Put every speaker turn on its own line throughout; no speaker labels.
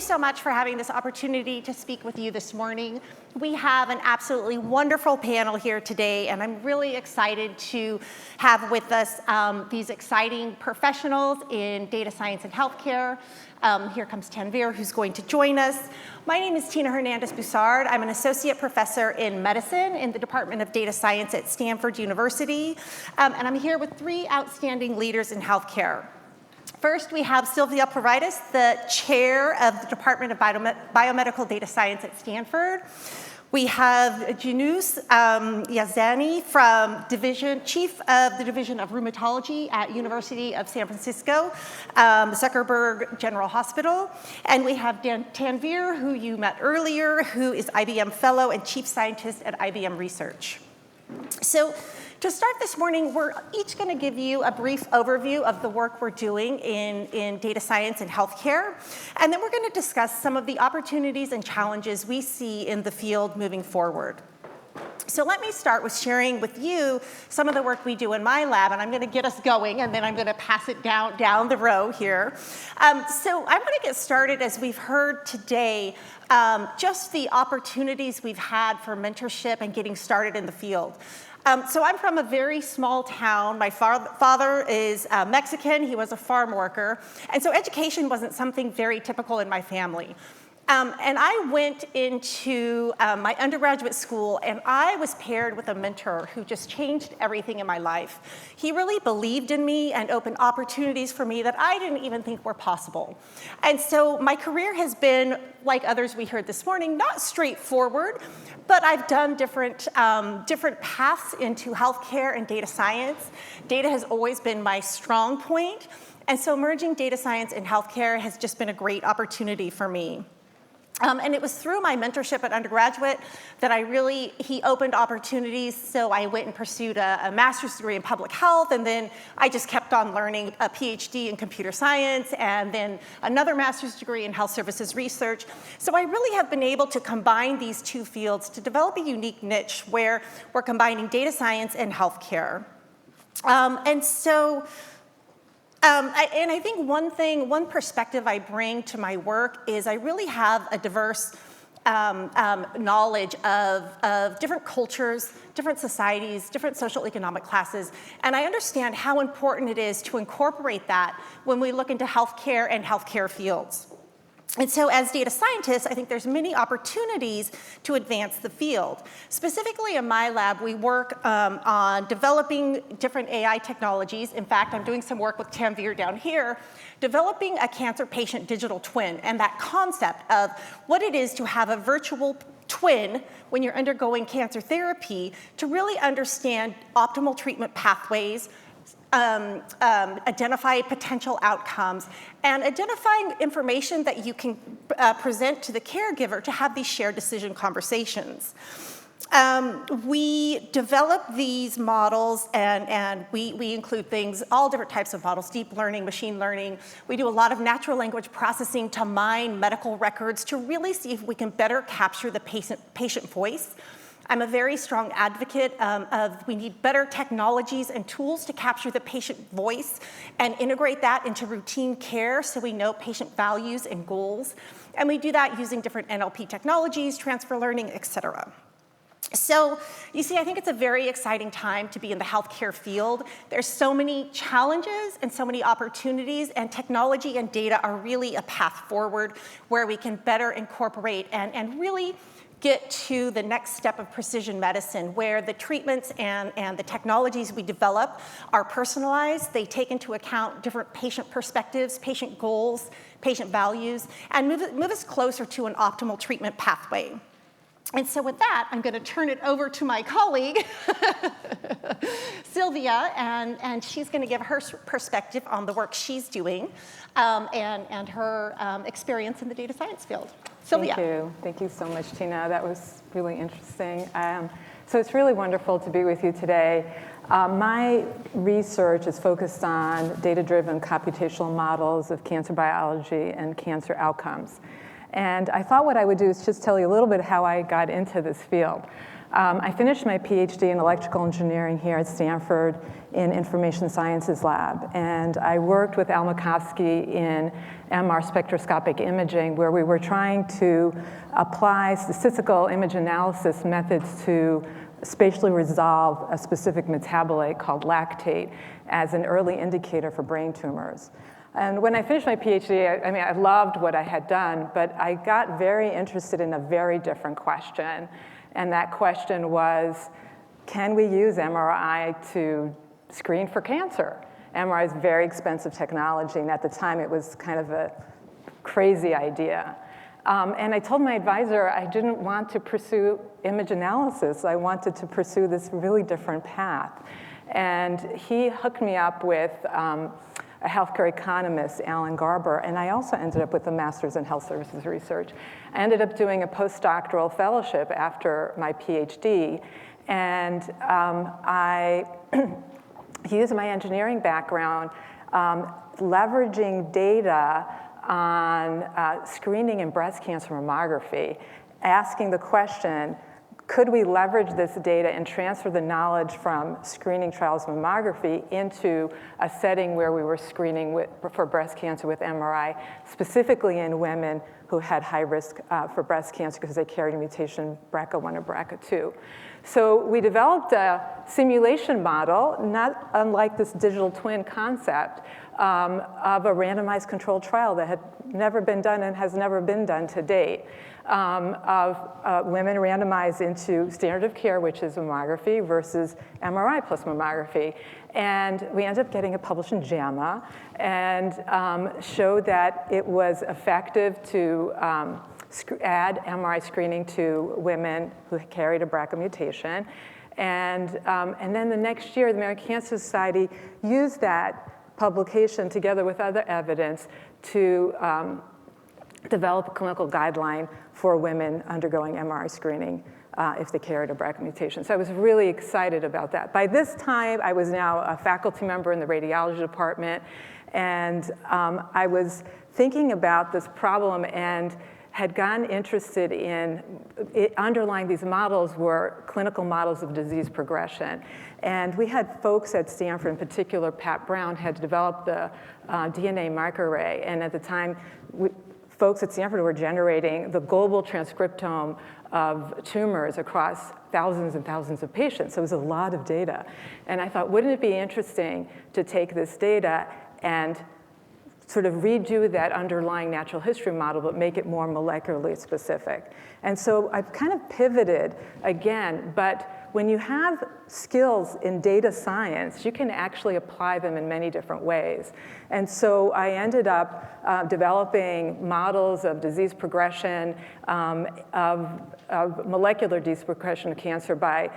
you so much for having this opportunity to speak with you this morning. We have an absolutely wonderful panel here today, and I'm really excited to have with us these exciting professionals in data science and healthcare. Here comes Tanveer, who's going to join us. My name is Hernandez Boussard. I'm an associate professor in medicine in the Department of Data Science at Stanford University, and I'm here with three outstanding leaders in healthcare. First, we have Sylvia Paritis, the chair of the Department of Biomedical Data Science at Stanford. We have Genus Yazani, chief of the Division of Rheumatology at University of San Francisco, Zuckerberg General Hospital. And we have Tanveer, who you met earlier, who is IBM Fellow and Chief Scientist at IBM Research. So, to start this morning, we're each going to give you a brief overview of the work we're doing in data science and healthcare, and then we're going to discuss some of the opportunities and challenges we see in the field moving forward. So let me start with sharing with you some of the work we do in my lab, and I'm going to get us going, and then I'm going to pass it down the row here. So I'm going to get started, as we've heard today, just the opportunities we've had for mentorship and getting started in the field. So I'm from a very small town. My father is Mexican. He was a farm worker. And so education wasn't something very typical in my family. And I went into my undergraduate school, and I was paired with a mentor who just changed everything in my life. He really believed in me and opened opportunities for me that I didn't even think were possible. And so my career has been, like others we heard this morning, not straightforward, but I've done different paths into healthcare and data science. Data has always been my strong point, and so merging data science and healthcare has just been a great opportunity for me. And it was through my mentorship at undergraduate that he opened opportunities, so I went and pursued a master's degree in public health, and then I just kept on learning, a PhD in computer science, and then another master's degree in health services research. So I really have been able to combine these two fields to develop a unique niche where we're combining data science and healthcare. I think one perspective I bring to my work is I really have a diverse knowledge of different cultures, different societies, different social economic classes, and I understand how important it is to incorporate that when we look into healthcare and healthcare fields. And so as data scientists, I think there's many opportunities to advance the field. Specifically in my lab, we work on developing different AI technologies. In fact, I'm doing some work with Tanveer down here, developing a cancer patient digital twin, and that concept of what it is to have a virtual twin when you're undergoing cancer therapy to really understand optimal treatment pathways, identify potential outcomes, and identifying information that you can present to the caregiver to have these shared decision conversations. We develop these models, and we include things, all different types of models, deep learning, machine learning. We do a lot of natural language processing to mine medical records to really see if we can better capture the patient voice. I'm a very strong advocate of we need better technologies and tools to capture the patient voice and integrate that into routine care so we know patient values and goals. And we do that using different NLP technologies, transfer learning, et cetera. So you see, I think it's a very exciting time to be in the healthcare field. There's so many challenges and so many opportunities, and technology and data are really a path forward where we can better incorporate and really get to the next step of precision medicine, where the treatments and the technologies we develop are personalized. They take into account different patient perspectives, patient goals, patient values, and move us closer to an optimal treatment pathway. And so with that, I'm going to turn it over to my colleague, Sylvia, and she's going to give her perspective on the work she's doing and her experience in the data science field. Sylvia.
Thank you. Thank you so much, Tina. That was really interesting. So it's really wonderful to be with you today. My research is focused on data-driven computational models of cancer biology and cancer outcomes. And I thought what I would do is just tell you a little bit how I got into this field. I finished my PhD in electrical engineering here at Stanford in Information Sciences Lab, and I worked with Al Makovsky in MR spectroscopic imaging, where we were trying to apply statistical image analysis methods to spatially resolve a specific metabolite called lactate as an early indicator for brain tumors. And when I finished my PhD, I loved what I had done, but I got very interested in a very different question. And that question was, can we use MRI to screen for cancer? MRI is very expensive technology, and at the time it was kind of a crazy idea. And I told my advisor I didn't want to pursue image analysis. I wanted to pursue this really different path. And he hooked me up with a healthcare economist, Alan Garber, and I also ended up with a master's in health services research. I ended up doing a postdoctoral fellowship after my PhD, and I used my engineering background, leveraging data on screening in breast cancer mammography, asking the question, could we leverage this data and transfer the knowledge from screening trials mammography into a setting where we were screening for breast cancer with MRI, specifically in women who had high risk for breast cancer because they carried a mutation BRCA1 or BRCA2. So we developed a simulation model, not unlike this digital twin concept, of a randomized controlled trial that had never been done and has never been done to date, of women randomized into standard of care, which is mammography, versus MRI plus mammography. And we ended up getting it published in JAMA and showed that it was effective to add MRI screening to women who carried a BRCA mutation. And then the next year, the American Cancer Society used that publication together with other evidence to develop a clinical guideline for women undergoing MRI screening if they carried a BRCA mutation. So I was really excited about that. By this time, I was now a faculty member in the radiology department, and I was thinking about this problem and had gotten interested in underlying these models were clinical models of disease progression. And we had folks at Stanford, in particular, Pat Brown, had developed the DNA microarray. And at the time, folks at Stanford were generating the global transcriptome of tumors across thousands and thousands of patients. So it was a lot of data. And I thought, wouldn't it be interesting to take this data and sort of redo that underlying natural history model, but make it more molecularly specific. And so I've kind of pivoted again, but when you have skills in data science, you can actually apply them in many different ways. And so I ended up developing models of disease progression, of molecular disease progression of cancer by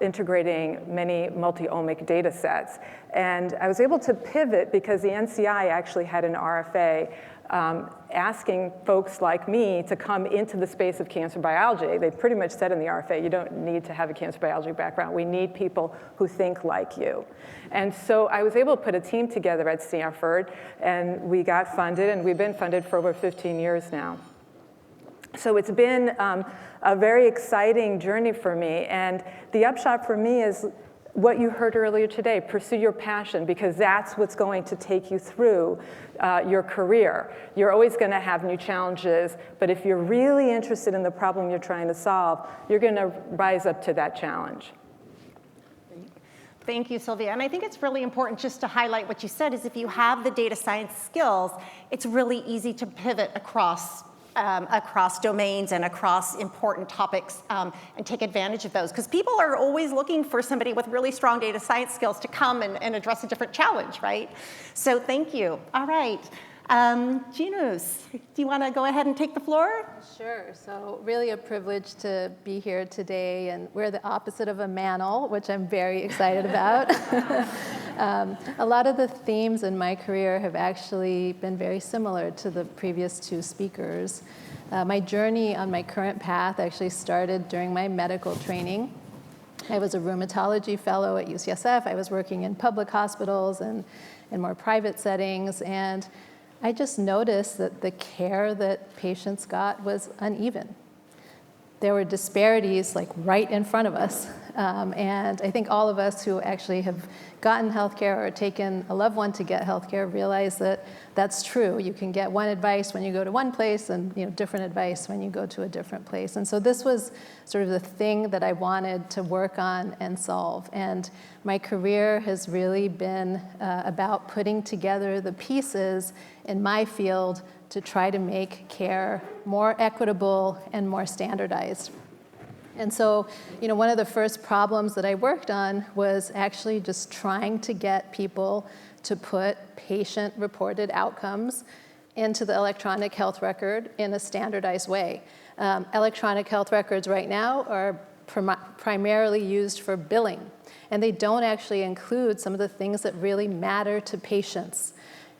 integrating many multi-omic data sets. And I was able to pivot because the NCI actually had an RFA asking folks like me to come into the space of cancer biology. They pretty much said in the RFA, you don't need to have a cancer biology background. We need people who think like you. And so I was able to put a team together at Stanford, and we got funded, and we've been funded for over 15 years now. So it's been a very exciting journey for me, and the upshot for me is what you heard earlier today, pursue your passion, because that's what's going to take you through your career. You're always going to have new challenges, but if you're really interested in the problem you're trying to solve, you're going to rise up to that challenge.
Thank you, Sylvia. And I think it's really important just to highlight what you said is if you have the data science skills, it's really easy to pivot across domains and across important topics and take advantage of those. Because people are always looking for somebody with really strong data science skills to come and address a different challenge, right? So thank you. All right. Jinoos, do you want to go ahead and take the floor?
Sure. So really a privilege to be here today, and we're the opposite of a manel, which I'm very excited about. A lot of the themes in my career have actually been very similar to the previous two speakers. My journey on my current path actually started during my medical training. I was a rheumatology fellow at UCSF. I was working in public hospitals and in more private settings, and I just noticed that the care that patients got was uneven. there were disparities like right in front of us. And I think all of us who actually have gotten healthcare or taken a loved one to get healthcare realize that that's true. You can get one advice when you go to one place and different advice when you go to a different place. And so this was sort of the thing that I wanted to work on and solve. And my career has really been about putting together the pieces in my field to try to make care more equitable and more standardized. And so, one of the first problems that I worked on was actually just trying to get people to put patient-reported outcomes into the electronic health record in a standardized way. Electronic health records right now are primarily used for billing, and they don't actually include some of the things that really matter to patients.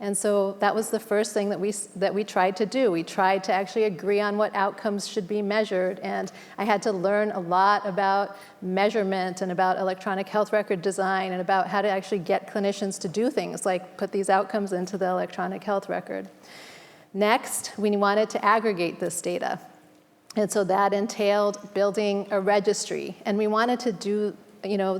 And so that was the first thing that we tried to do. We tried to actually agree on what outcomes should be measured, and I had to learn a lot about measurement and about electronic health record design and about how to actually get clinicians to do things like put these outcomes into the electronic health record. Next, we wanted to aggregate this data. And so that entailed building a registry, and we wanted to do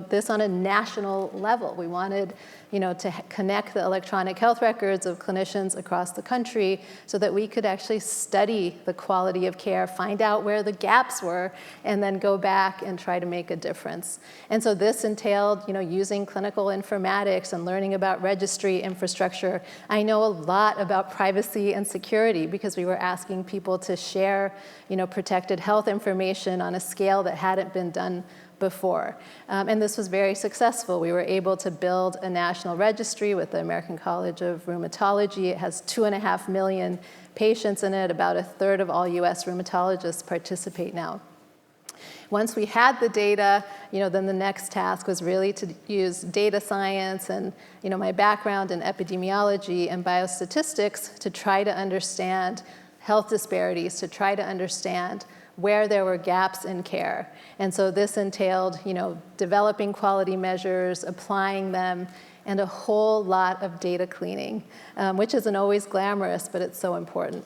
this on a national level. We wanted to connect the electronic health records of clinicians across the country so that we could actually study the quality of care, find out where the gaps were, and then go back and try to make a difference. And so this entailed using clinical informatics and learning about registry infrastructure. I know a lot about privacy and security because we were asking people to share protected health information on a scale that hadn't been done before. And this was very successful. We were able to build a national registry with the American College of Rheumatology. It has 2.5 million patients in it. About a third of all US rheumatologists participate now. Once we had the data, then the next task was really to use data science and my background in epidemiology and biostatistics to try to understand health disparities, to try to understand where there were gaps in care. And so this entailed, developing quality measures, applying them, and a whole lot of data cleaning, which isn't always glamorous, but it's so important.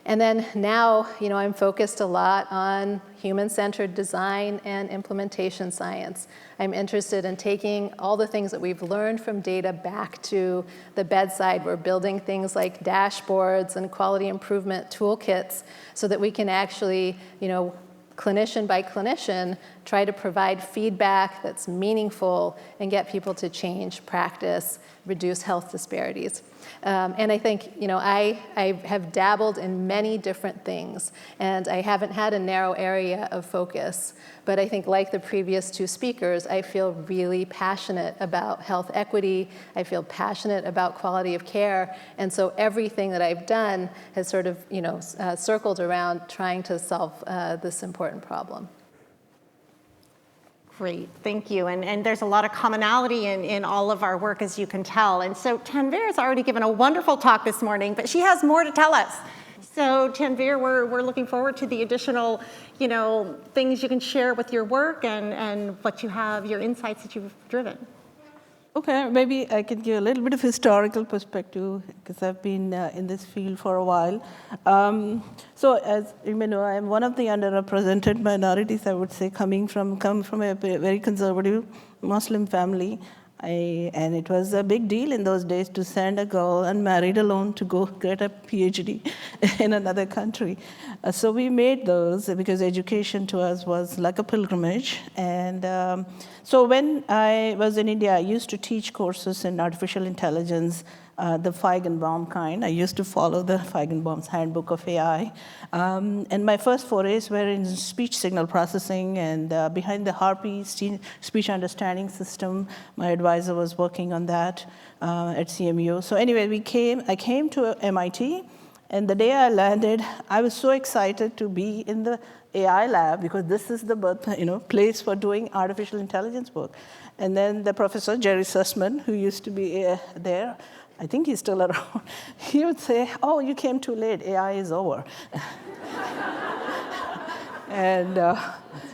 And then now, I'm focused a lot on human-centered design and implementation science. I'm interested in taking all the things that we've learned from data back to the bedside. We're building things like dashboards and quality improvement toolkits so that we can actually, clinician by clinician, try to provide feedback that's meaningful and get people to change practice, reduce health disparities. And I think, I have dabbled in many different things, and I haven't had a narrow area of focus. But I think, like the previous two speakers, I feel really passionate about health equity. I feel passionate about quality of care. And so everything that I've done has sort of, circled around trying to solve this important problem.
Great, thank you. And there's a lot of commonality in all of our work, as you can tell. And so Tanveer has already given a wonderful talk this morning, but she has more to tell us. So Tanveer, we're looking forward to the additional, things you can share with your work and what you have, your insights that you've driven.
Okay, maybe I can give a little bit of historical perspective because I've been in this field for a while. So as you may know, I'm one of the underrepresented minorities, I would say, come from a very conservative Muslim family. And it was a big deal in those days to send a girl unmarried alone to go get a PhD in another country. So we made those because education to us was like a pilgrimage. And so when I was in India, I used to teach courses in artificial intelligence, the Feigenbaum kind. I used to follow the Feigenbaum's Handbook of AI. And my first forays were in speech signal processing and behind the Harpy speech understanding system. My advisor was working on that at CMU. So anyway, I came to MIT, and the day I landed, I was so excited to be in the AI lab because this is the place for doing artificial intelligence work. And then the professor, Jerry Sussman, who used to be there, I think he's still around, he would say, "Oh, you came too late, AI is over." And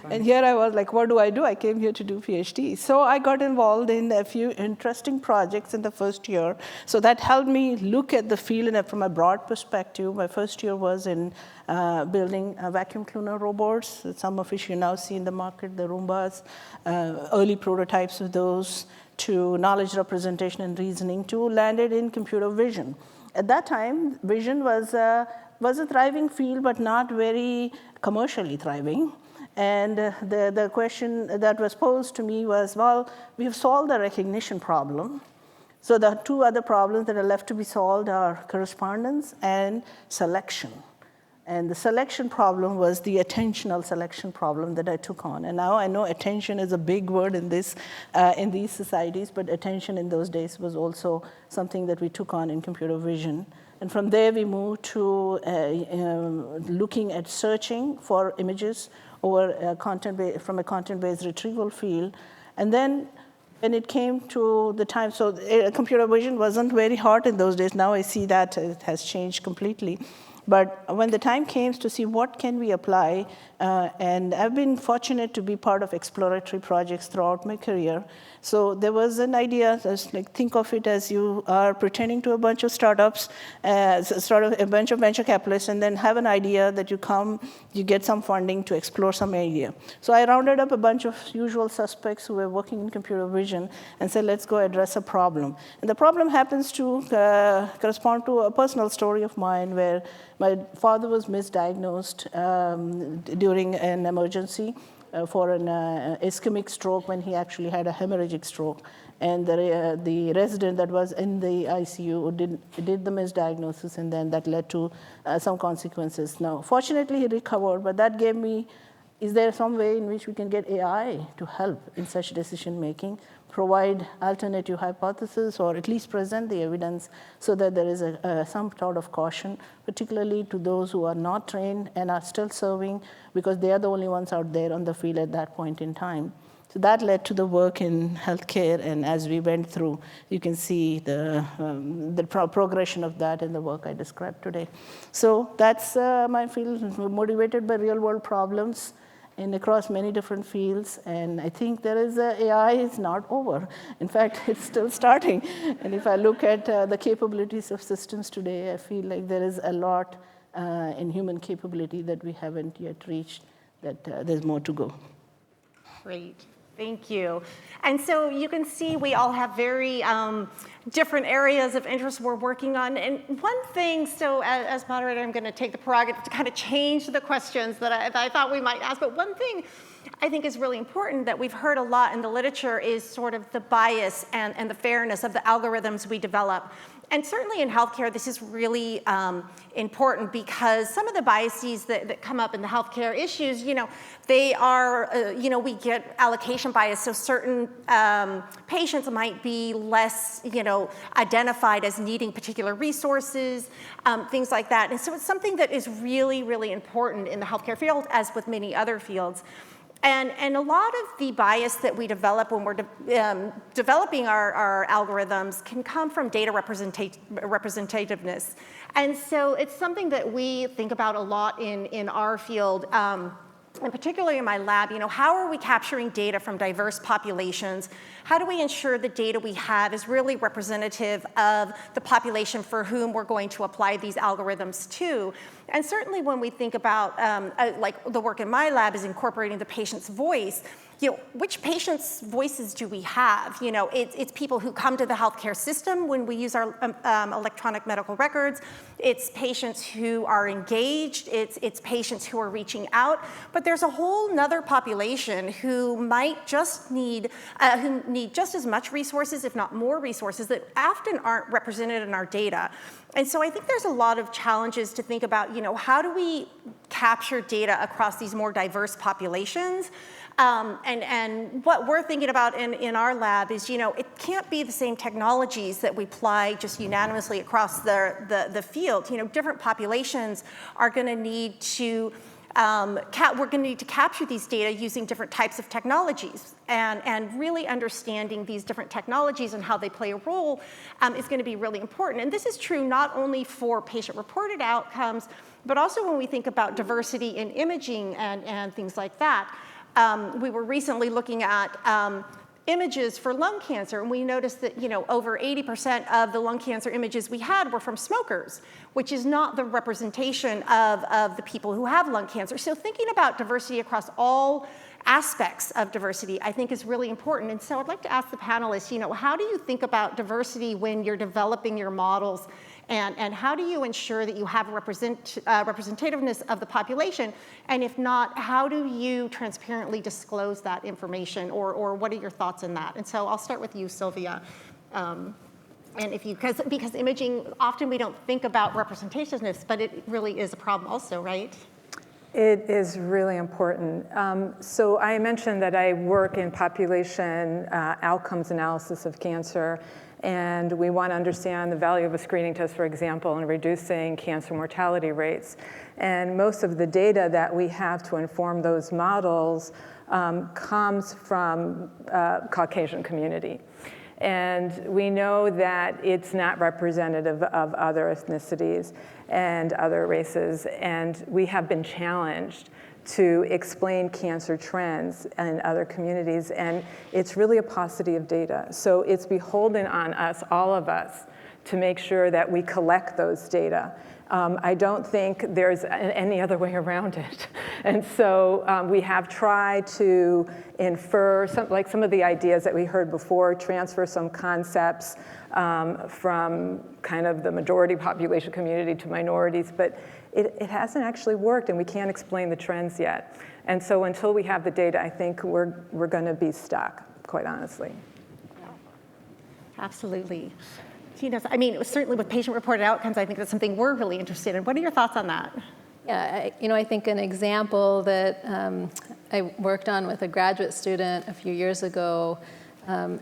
And here I was like, what do? I came here to do PhD. So I got involved in a few interesting projects in the first year. So that helped me look at the field from a broad perspective. My first year was in building vacuum cleaner robots, some of which you now see in the market, the Roombas, early prototypes of those, to knowledge representation and reasoning, to landed in computer vision. At that time, vision was a thriving field, but not very commercially thriving. And the question that was posed to me was, well, we have solved the recognition problem. So the two other problems that are left to be solved are correspondence and selection. And the selection problem was the attentional selection problem that I took on. And now I know attention is a big word in these societies, but attention in those days was also something that we took on in computer vision. And from there, we moved to looking at searching for images over from a content-based retrieval field. And then when it came to the time, so computer vision wasn't very hard in those days. Now I see that it has changed completely. But when the time came to see what can we apply, and I've been fortunate to be part of exploratory projects throughout my career. So there was an idea, like think of it as you are pretending to a bunch of startups, a bunch of venture capitalists, and then have an idea that you get some funding to explore some idea. So I rounded up a bunch of usual suspects who were working in computer vision and said, let's go address a problem. And the problem happens to correspond to a personal story of mine where my father was misdiagnosed during an emergency for an ischemic stroke when he actually had a hemorrhagic stroke. And the resident that was in the ICU did the misdiagnosis, and then that led to some consequences. Now, fortunately, he recovered, but that gave me, is there some way in which we can get AI to help in such decision-making, provide alternative hypotheses, or at least present the evidence so that there is some sort of caution, particularly to those who are not trained and are still serving, because they are the only ones out there on the field at that point in time. So that led to the work in healthcare, and as we went through, you can see the progression of that in the work I described today. So that's my field, motivated by real-world problems and across many different fields. And I think AI is not over. In fact, it's still starting. And if I look at the capabilities of systems today, I feel like there is a lot in human capability that we haven't yet reached, that there's more to go.
Great. Thank you. And so you can see we all have very different areas of interest we're working on. And one thing, so as moderator, I'm going to take the prerogative to kind of change the questions that I thought we might ask. But one thing I think is really important that we've heard a lot in the literature is sort of the bias and the fairness of the algorithms we develop. And certainly in healthcare, this is really important because some of the biases that come up in the healthcare issues, they are, we get allocation bias. So certain patients might be less, identified as needing particular resources, things like that. And so it's something that is really, really important in the healthcare field, as with many other fields. And a lot of the bias that we develop when we're developing our algorithms can come from data representativeness. And so it's something that we think about a lot in our field. And particularly in my lab, how are we capturing data from diverse populations? How do we ensure the data we have is really representative of the population for whom we're going to apply these algorithms to? And certainly when we think about, like the work in my lab is incorporating the patient's voice, which patients' voices do we have? It's people who come to the healthcare system when we use our electronic medical records. It's patients who are engaged. It's patients who are reaching out. But there's a whole nother population who might just need just as much resources, if not more resources, that often aren't represented in our data. And so I think there's a lot of challenges to think about, how do we capture data across these more diverse populations? And what we're thinking about in our lab is, it can't be the same technologies that we apply just unanimously across the field. Different populations are going to need to, we're going to need to capture these data using different types of technologies. And really understanding these different technologies and how they play a role is going to be really important. And this is true not only for patient-reported outcomes, but also when we think about diversity in imaging and things like that. we were recently looking at images for lung cancer, and we noticed that over 80% of the lung cancer images we had were from smokers, which is not the representation of the people who have lung cancer. So thinking about diversity across all aspects of diversity, I think, is really important. And so I'd like to ask the panelists, how do you think about diversity when you're developing your models? And how do you ensure that you have representativeness of the population? And if not, how do you transparently disclose that information? Or what are your thoughts on that? And so I'll start with you, Sylvia. And if you, because imaging, often we don't think about representativeness, but it really is a problem also, right?
It is really important. So I mentioned that I work in population outcomes analysis of cancer, and we want to understand the value of a screening test, for example, in reducing cancer mortality rates. And most of the data that we have to inform those models comes from Caucasian community. And we know that it's not representative of other ethnicities and other races. And we have been challenged to explain cancer trends in other communities. And it's really a paucity of data. So it's beholden on us, all of us, to make sure that we collect those data. I don't think there's any other way around it. And so we have tried to infer, some of the ideas that we heard before, transfer some concepts from kind of the majority population community to minorities, but it hasn't actually worked, and we can't explain the trends yet. And so until we have the data, I think we're going to be stuck, quite honestly.
Absolutely. Jinoos, I mean, certainly with patient-reported outcomes, I think that's something we're really interested in. What are your thoughts on that?
Yeah, I think an example that I worked on with a graduate student a few years ago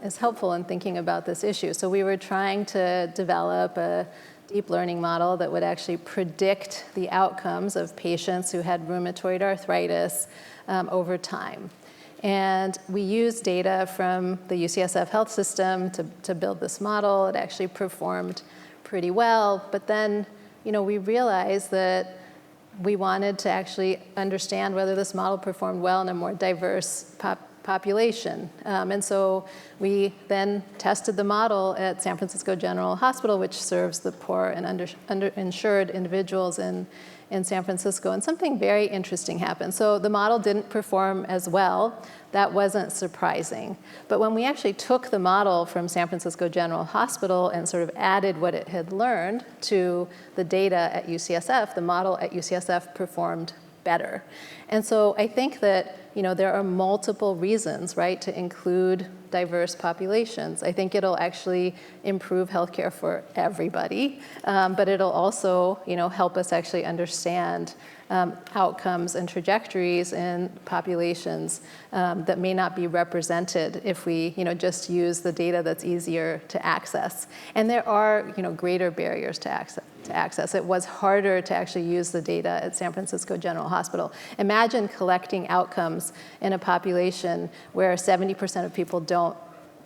is helpful in thinking about this issue. So we were trying to develop a deep learning model that would actually predict the outcomes of patients who had rheumatoid arthritis over time. And we used data from the UCSF health system to build this model. It actually performed pretty well, but then we realized that we wanted to actually understand whether this model performed well in a more diverse population. And so we then tested the model at San Francisco General Hospital, which serves the poor and underinsured individuals in San Francisco, and something very interesting happened. So the model didn't perform as well. That wasn't surprising. But when we actually took the model from San Francisco General Hospital and sort of added what it had learned to the data at UCSF, the model at UCSF performed better. And so I think that there are multiple reasons, right, to include diverse populations. I think it'll actually improve healthcare for everybody, but it'll also, help us actually understand outcomes and trajectories in populations that may not be represented if we, just use the data that's easier to access. And there are, greater barriers to access. It was harder to actually use the data at San Francisco General Hospital. Imagine collecting outcomes in a population where 70% of people don't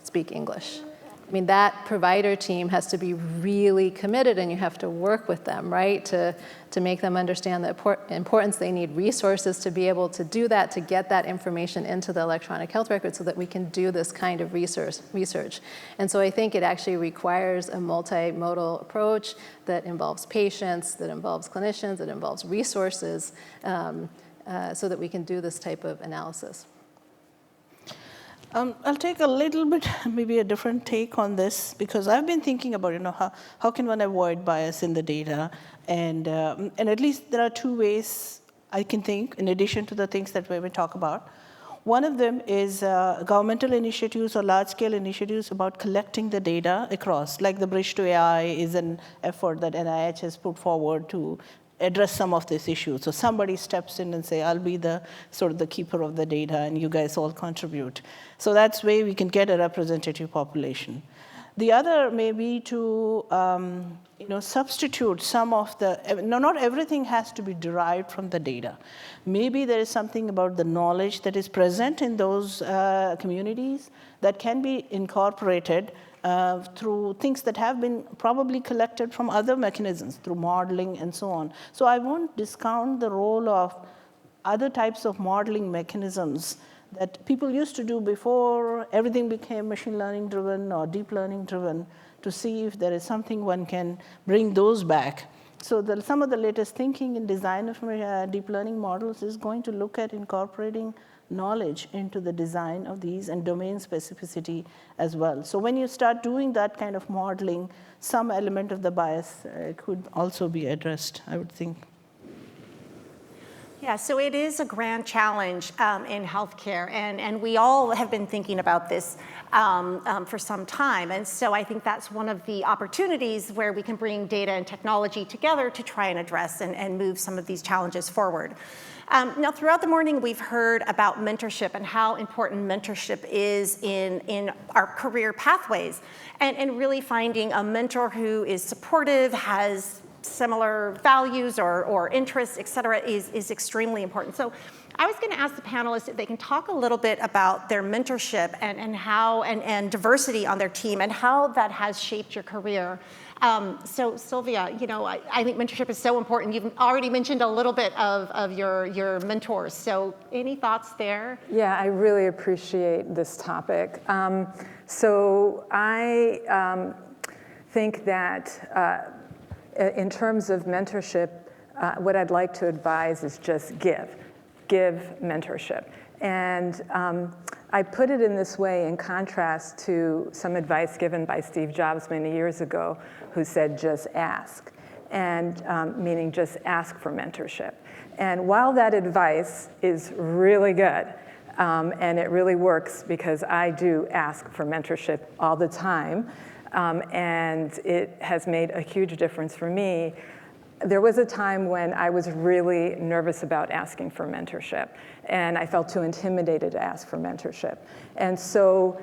speak English. I mean, that provider team has to be really committed, and you have to work with them, right, to make them understand the importance. They need resources to be able to do that, to get that information into the electronic health record so that we can do this kind of research. And so I think it actually requires a multimodal approach that involves patients, that involves clinicians, that involves resources, so that we can do this type of analysis.
I'll take a little bit, maybe a different take on this, because I've been thinking about, how can one avoid bias in the data? And at least there are two ways I can think, in addition to the things that we will talk about. One of them is governmental initiatives or large-scale initiatives about collecting the data across, like the Bridge to AI is an effort that NIH has put forward to address some of these issues. So somebody steps in and say, I'll be the sort of the keeper of the data, and you guys all contribute. So that's way we can get a representative population. The other may be to substitute some of the, not everything has to be derived from the data. Maybe there is something about the knowledge that is present in those communities that can be incorporated through things that have been probably collected from other mechanisms, through modeling and so on. So I won't discount the role of other types of modeling mechanisms that people used to do before everything became machine learning driven or deep learning driven, to see if there is something one can bring those back. So some of the latest thinking in design of deep learning models is going to look at incorporating knowledge into the design of these and domain specificity as well. So when you start doing that kind of modeling, some element of the bias could also be addressed, I would think.
Yeah, so it is a grand challenge in healthcare, and we all have been thinking about this for some time. And so I think that's one of the opportunities where we can bring data and technology together to try and address and move some of these challenges forward. Now, throughout the morning, we've heard about mentorship and how important mentorship is in our career pathways, and really finding a mentor who is supportive, has similar values or interests, et cetera, is extremely important. So I was going to ask the panelists if they can talk a little bit about their mentorship and how and diversity on their team and how that has shaped your career. So Sylvia, I think mentorship is so important. You've already mentioned a little bit of your mentors. So any thoughts there?
Yeah, I really appreciate this topic. So I think that in terms of mentorship, what I'd like to advise is just give mentorship. And I put it in this way in contrast to some advice given by Steve Jobs many years ago, who said, just ask, and meaning just ask for mentorship. And while that advice is really good, and it really works because I do ask for mentorship all the time, and it has made a huge difference for me, there was a time when I was really nervous about asking for mentorship, and I felt too intimidated to ask for mentorship. And so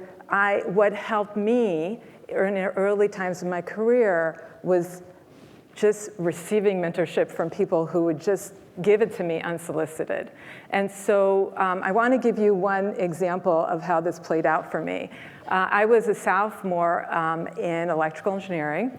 what helped me in the early times of my career was just receiving mentorship from people who would just give it to me unsolicited. And so I want to give you one example of how this played out for me. I was a sophomore in electrical engineering,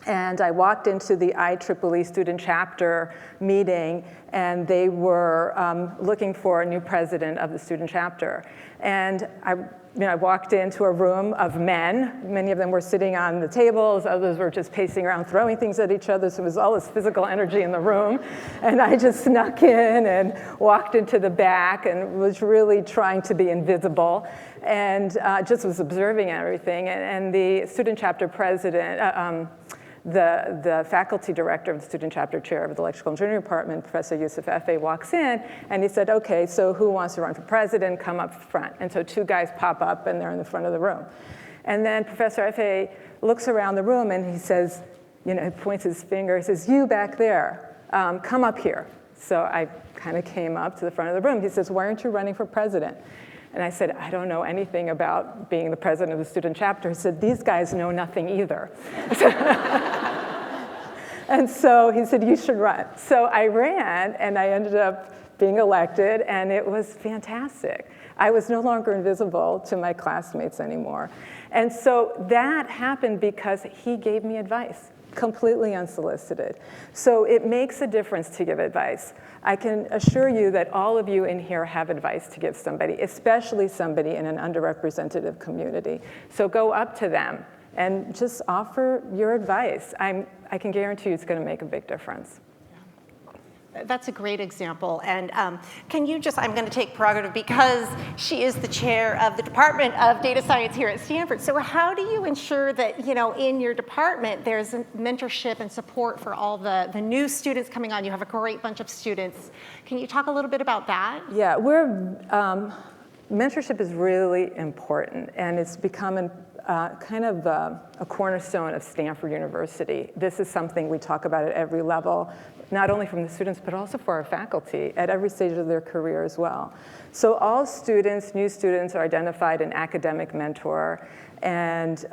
and I walked into the IEEE student chapter meeting, and they were looking for a new president of the student chapter. And I walked into a room of men. Many of them were sitting on the tables. Others were just pacing around, throwing things at each other. So there was all this physical energy in the room. And I just snuck in and walked into the back and was really trying to be invisible, and just was observing everything. And the student chapter president, the faculty director of the student chapter chair of the electrical engineering department, Professor Yusuf Efe, walks in, and he said, okay, so who wants to run for president? Come up front. And so two guys pop up, and they're in the front of the room. And then Professor Efe looks around the room, and he says, he points his finger, he says, you back there, come up here. So I kind of came up to the front of the room. He says, why aren't you running for president? And I said, I don't know anything about being the president of the student chapter. He said, these guys know nothing either. And so he said, you should run. So I ran, and I ended up being elected, and it was fantastic. I was no longer invisible to my classmates anymore. And so that happened because he gave me advice, completely unsolicited. So it makes a difference to give advice. I can assure you that all of you in here have advice to give somebody, especially somebody in an underrepresented community. So go up to them and just offer your advice. I can guarantee you it's going to make a big difference.
That's a great example. And can you I'm going to take prerogative because she is the chair of the Department of Data Science here at Stanford. So how do you ensure that, in your department, there's mentorship and support for all the new students coming on? You have a great bunch of students. Can you talk a little bit about that?
Yeah, mentorship is really important, and it's become kind of a cornerstone of Stanford University. This is something we talk about at every level, not only from the students, but also for our faculty at every stage of their career as well. So all students, new students, are identified an academic mentor, and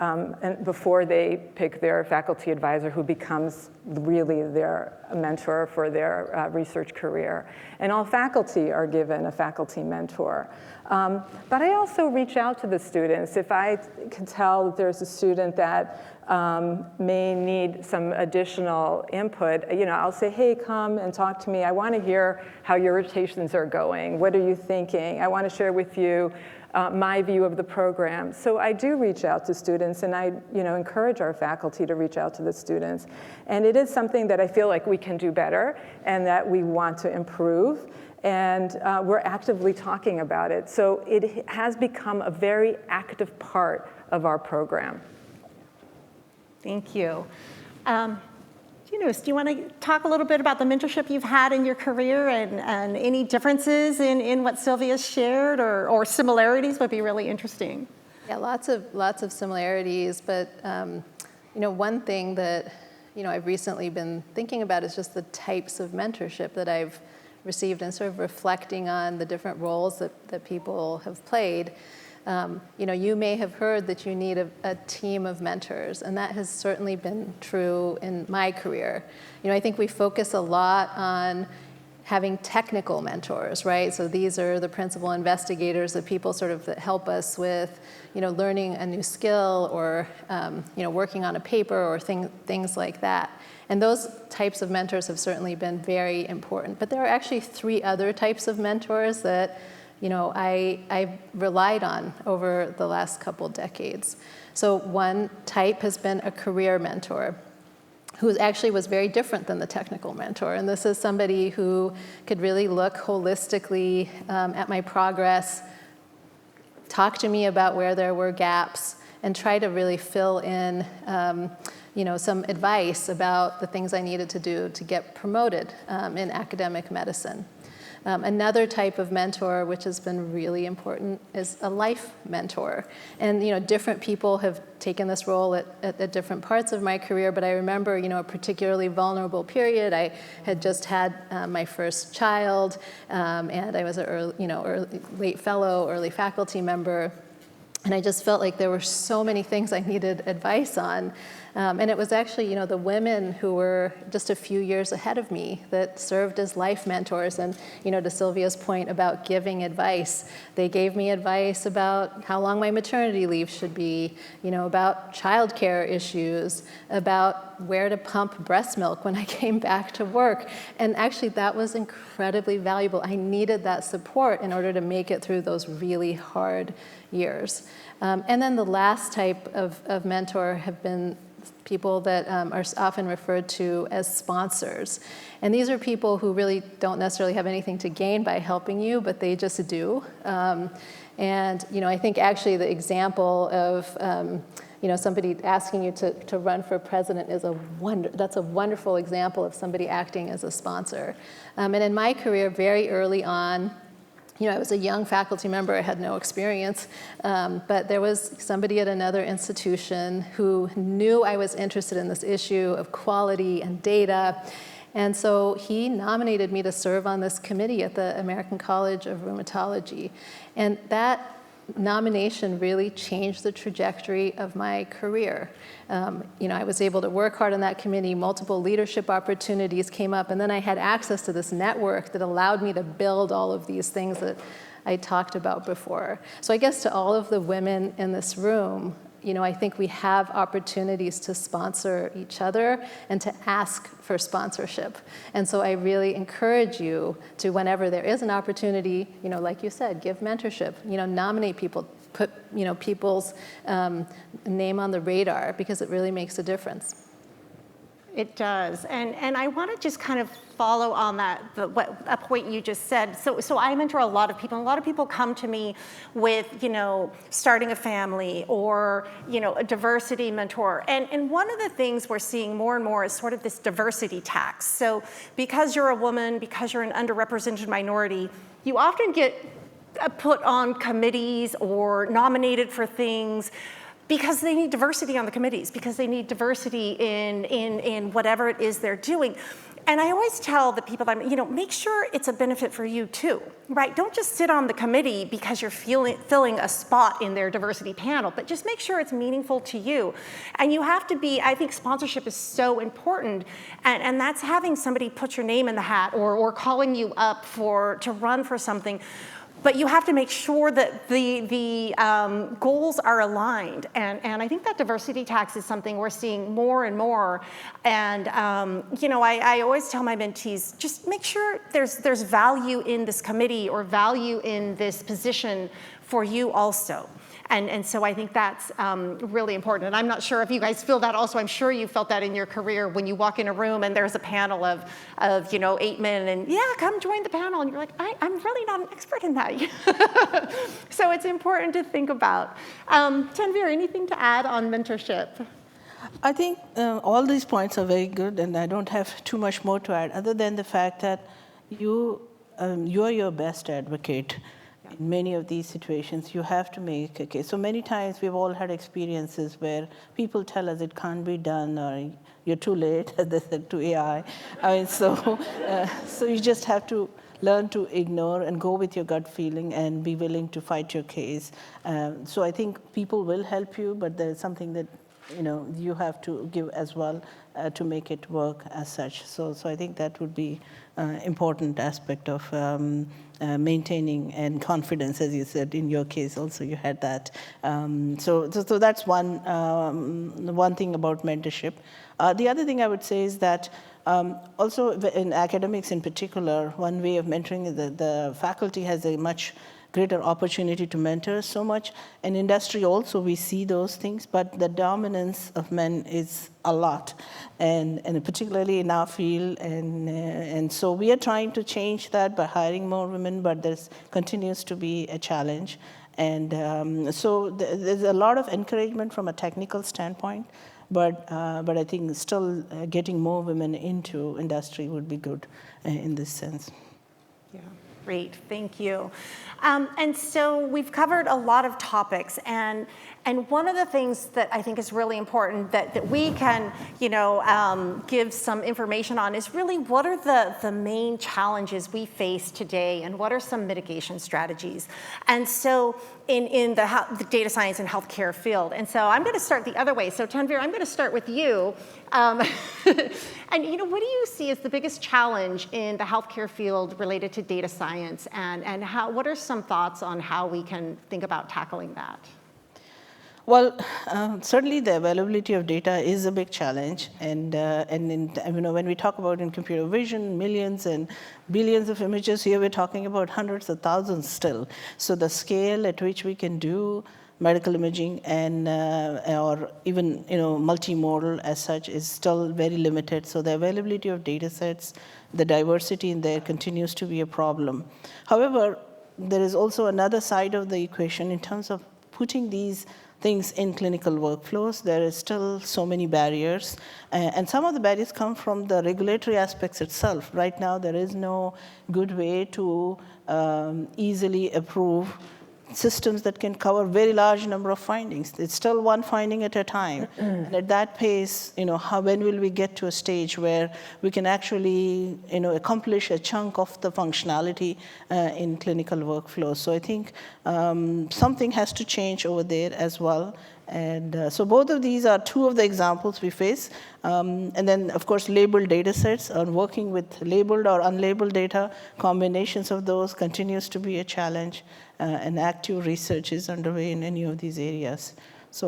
before they pick their faculty advisor, who becomes really their mentor for their research career. And all faculty are given a faculty mentor. But I also reach out to the students. If I can tell that there's a student that may need some additional input, I'll say, hey, come and talk to me. I want to hear how your rotations are going. What are you thinking? I want to share with you my view of the program. So I do reach out to students, and I encourage our faculty to reach out to the students. And it is something that I feel like we can do better and that we want to improve. And we're actively talking about it. So it has become a very active part of our program.
Thank you. Jinoos, do you want to talk a little bit about the mentorship you've had in your career and any differences in what Sylvia's shared or similarities would be really interesting?
Yeah, lots of similarities, but one thing that I've recently been thinking about is just the types of mentorship that I've received and sort of reflecting on the different roles that people have played. You may have heard that you need a team of mentors, and that has certainly been true in my career. I think we focus a lot on having technical mentors, right? So these are the principal investigators, the people sort of that help us with, learning a new skill or, working on a paper or things like that. And those types of mentors have certainly been very important. But there are actually 3 other types of mentors that I relied on over the last couple decades. So one type has been a career mentor, who actually was very different than the technical mentor. And this is somebody who could really look holistically at my progress, talk to me about where there were gaps, and try to really fill in some advice about the things I needed to do to get promoted in academic medicine. Another type of mentor, which has been really important, is a life mentor. And different people have taken this role at different parts of my career, but I remember a particularly vulnerable period. I had just had my first child, and I was an late fellow, early faculty member. And I just felt like there were so many things I needed advice on. And it was actually, the women who were just a few years ahead of me that served as life mentors. And, to Sylvia's point about giving advice, they gave me advice about how long my maternity leave should be, about childcare issues, about where to pump breast milk when I came back to work. And actually, that was incredibly valuable. I needed that support in order to make it through those really hard years. And then the last type of mentor have been people that are often referred to as sponsors. And these are people who really don't necessarily have anything to gain by helping you, but they just do. And I think actually the example of somebody asking you to run for president is that's a wonderful example of somebody acting as a sponsor. And in my career, very early on, I was a young faculty member, I had no experience, but there was somebody at another institution who knew I was interested in this issue of quality and data, and so he nominated me to serve on this committee at the American College of Rheumatology. And that nomination really changed the trajectory of my career. I was able to work hard on that committee, multiple leadership opportunities came up, and then I had access to this network that allowed me to build all of these things that I talked about before. So I guess to all of the women in this room, I think we have opportunities to sponsor each other and to ask for sponsorship. And so I really encourage you to, whenever there is an opportunity, like you said, give mentorship, nominate people, put, people's name on the radar, because it really makes a difference.
It does, and I want to just kind of follow on that, a point you just said. So I mentor a lot of people, and a lot of people come to me with, starting a family or, a diversity mentor. And one of the things we're seeing more and more is sort of this diversity tax. So because you're a woman, because you're an underrepresented minority, you often get put on committees or nominated for things because they need diversity on the committees, because they need diversity in whatever it is they're doing. And I always tell the people that, make sure it's a benefit for you too, right? Don't just sit on the committee because you're filling a spot in their diversity panel, but just make sure it's meaningful to you. And you have to be, I think sponsorship is so important, and that's having somebody put your name in the hat or calling you up to run for something. but you have to make sure that the goals are aligned. And I think that diversity tax is something we're seeing more and more. And I always tell my mentees, just make sure there's value in this committee or value in this position for you also. And so I think that's really important. And I'm not sure if you guys feel that also. I'm sure you felt that in your career when you walk in a room and there's a panel of 8 men and come join the panel. And you're like, I'm really not an expert in that. So it's important to think about. Tanveer, anything to add on mentorship?
I think all these points are very good, and I don't have too much more to add, other than the fact that you are your best advocate. In many of these situations, you have to make a case. So many times we've all had experiences where people tell us it can't be done, or you're too late, as they said to AI. So you just have to learn to ignore and go with your gut feeling and be willing to fight your case. So I think people will help you, but there's something that you have to give as well to make it work as such. So I think that would be important aspect of maintaining and confidence, as you said. In your case, also you had that. So that's one thing about mentorship. The other thing I would say is that also in academics in particular, one way of mentoring is that the faculty has a much greater opportunity to mentor so much. In industry also, we see those things, but the dominance of men is a lot, and particularly in our field. And so we are trying to change that by hiring more women, but there continues to be a challenge. And so there's a lot of encouragement from a technical standpoint, but I think still getting more women into industry would be good in this sense.
Yeah. Great, thank you. And so we've covered a lot of topics, and one of the things that I think is really important that we can, give some information on is really what are the main challenges we face today, and what are some mitigation strategies. And so in the data science and healthcare field. And so I'm going to start the other way. So Tanveer, I'm going to start with you. And what do you see as the biggest challenge in the healthcare field related to data science, and what are some thoughts on how we can think about tackling that?
Well, certainly the availability of data is a big challenge, and when we talk about in computer vision, millions and billions of images, here we're talking about hundreds of thousands still. So the scale at which we can do medical imaging and or even multimodal as such is still very limited. So the availability of data sets, the diversity in there continues to be a problem. However, there is also another side of the equation in terms of putting these things in clinical workflows. There is still so many barriers, and some of the barriers come from the regulatory aspects itself. Right now, there is no good way to easily approve systems that can cover a very large number of findings. It's still one finding at a time. And at that pace, when will we get to a stage where we can actually, accomplish a chunk of the functionality in clinical workflows? So I think something has to change over there as well. And so both of these are two of the examples we face. And then, of course, labeled data sets, or working with labeled or unlabeled data, combinations of those continues to be a challenge. And active research is underway in any of these areas. So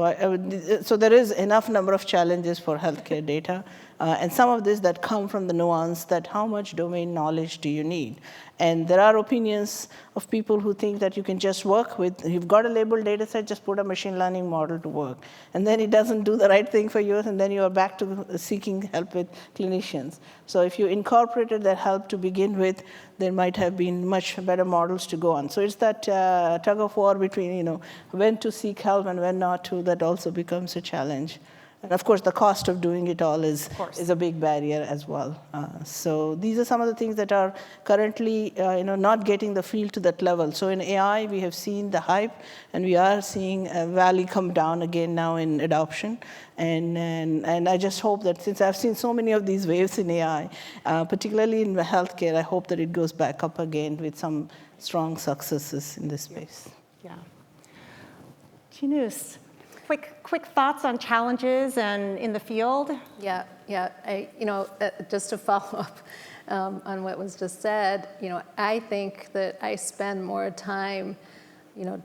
so there is enough number of challenges for healthcare data, and some of this that come from the nuance that how much domain knowledge do you need? And there are opinions of people who think that you can just work with, you've got a labeled data set, just put a machine learning model to work. And then it doesn't do the right thing for you, and then you are back to seeking help with clinicians. So if you incorporated that help to begin with, there might have been much better models to go on. So it's that tug of war between, when to seek help and when not to, that also becomes a challenge. And of course, the cost of doing it all is a big barrier as well. So these are some of the things that are currently, not getting the field to that level. So in AI, we have seen the hype, and we are seeing a valley come down again now in adoption. And I just hope that, since I've seen so many of these waves in AI, particularly in healthcare, I hope that it goes back up again with some strong successes in this space.
Yeah. Jinoos, quick thoughts on challenges and in the field?
Yeah, Yeah, just to follow up on what was just said, I think that I spend more time,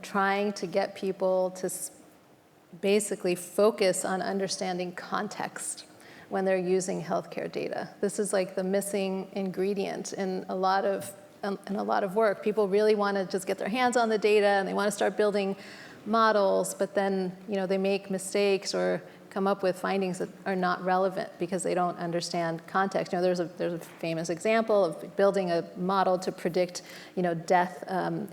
trying to get people to basically focus on understanding context when they're using healthcare data. This is like the missing ingredient in a lot of work. People really want to just get their hands on the data and they want to start building models, but then they make mistakes or come up with findings that are not relevant because they don't understand context. There's a famous example of building a model to predict, death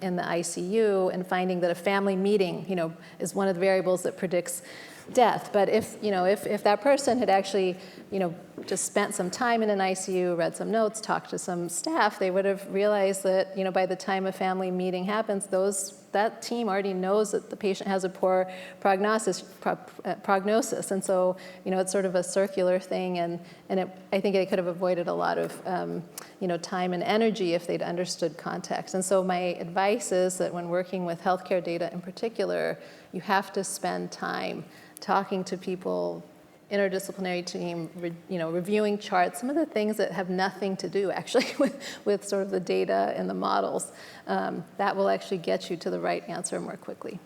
in the ICU and finding that a family meeting, is one of the variables that predicts death. But if that person had actually, just spent some time in an ICU, read some notes, talked to some staff, they would have realized that, by the time a family meeting happens, that team already knows that the patient has a poor prognosis. And so, it's sort of a circular thing, and I think they could have avoided a lot of, time and energy if they'd understood context. And so my advice is that when working with healthcare data in particular, you have to spend time talking to people, interdisciplinary team, reviewing charts, some of the things that have nothing to do actually with sort of the data and the models, that will actually get you to the right answer more quickly.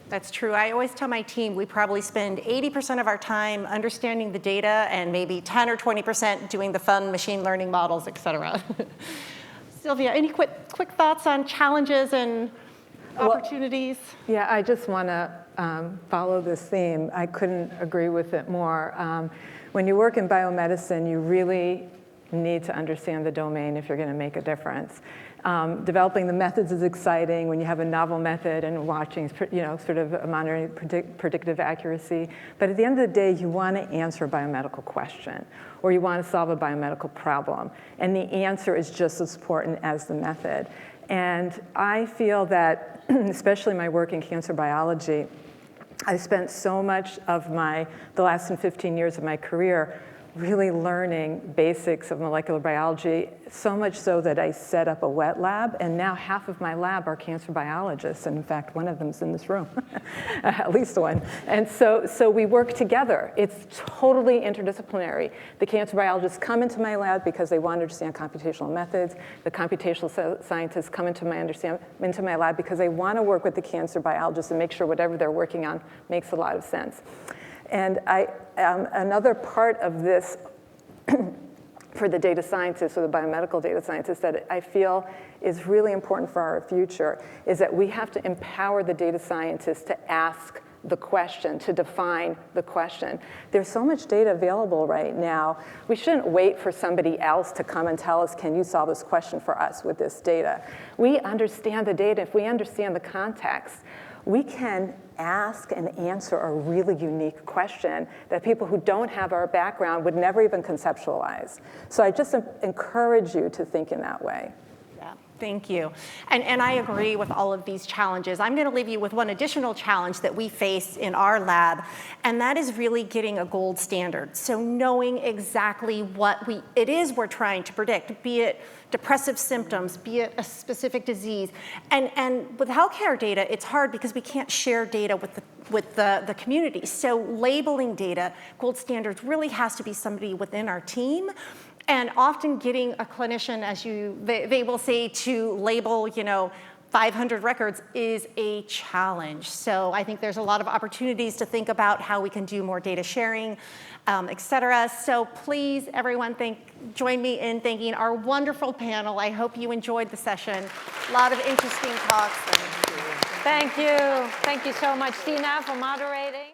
That's true. I always tell my team we probably spend 80% of our time understanding the data and maybe 10 or 20% doing the fun machine learning models, et cetera. Sylvia, any quick thoughts on challenges and opportunities?
Yeah, I just want to follow this theme. I couldn't agree with it more. When you work in biomedicine, you really need to understand the domain if you're going to make a difference. Developing the methods is exciting when you have a novel method and watching, sort of monitoring predictive accuracy. But at the end of the day, you want to answer a biomedical question, or you want to solve a biomedical problem. And the answer is just as important as the method. And I feel that, especially my work in cancer biology, I spent so much of the last 15 years of my career really learning basics of molecular biology, so much so that I set up a wet lab, and now half of my lab are cancer biologists, and in fact, one of them's in this room, at least one. And so we work together. It's totally interdisciplinary. The cancer biologists come into my lab because they want to understand computational methods. The computational scientists come into my lab because they want to work with the cancer biologists and make sure whatever they're working on makes a lot of sense. And another part of this for the data scientists or the biomedical data scientists that I feel is really important for our future is that we have to empower the data scientists to ask the question, to define the question. There's so much data available right now. We shouldn't wait for somebody else to come and tell us, can you solve this question for us with this data? We understand the data. If we understand the context, we can ask and answer a really unique question that people who don't have our background would never even conceptualize. So I just encourage you to think in that way.
Yeah, thank you. And I agree with all of these challenges. I'm going to leave you with one additional challenge that we face in our lab, and that is really getting a gold standard. So knowing exactly what it is we're trying to predict, be it depressive symptoms, be it a specific disease. And with healthcare data, it's hard because we can't share data with the community. So labeling data, gold standards, really has to be somebody within our team. And often getting a clinician, they will say, to label, 500 records is a challenge. So I think there's a lot of opportunities to think about how we can do more data sharing, et cetera. So please, everyone, join me in thanking our wonderful panel. I hope you enjoyed the session. A lot of interesting talks.
Thank you. Thank you so much, Tina, for moderating.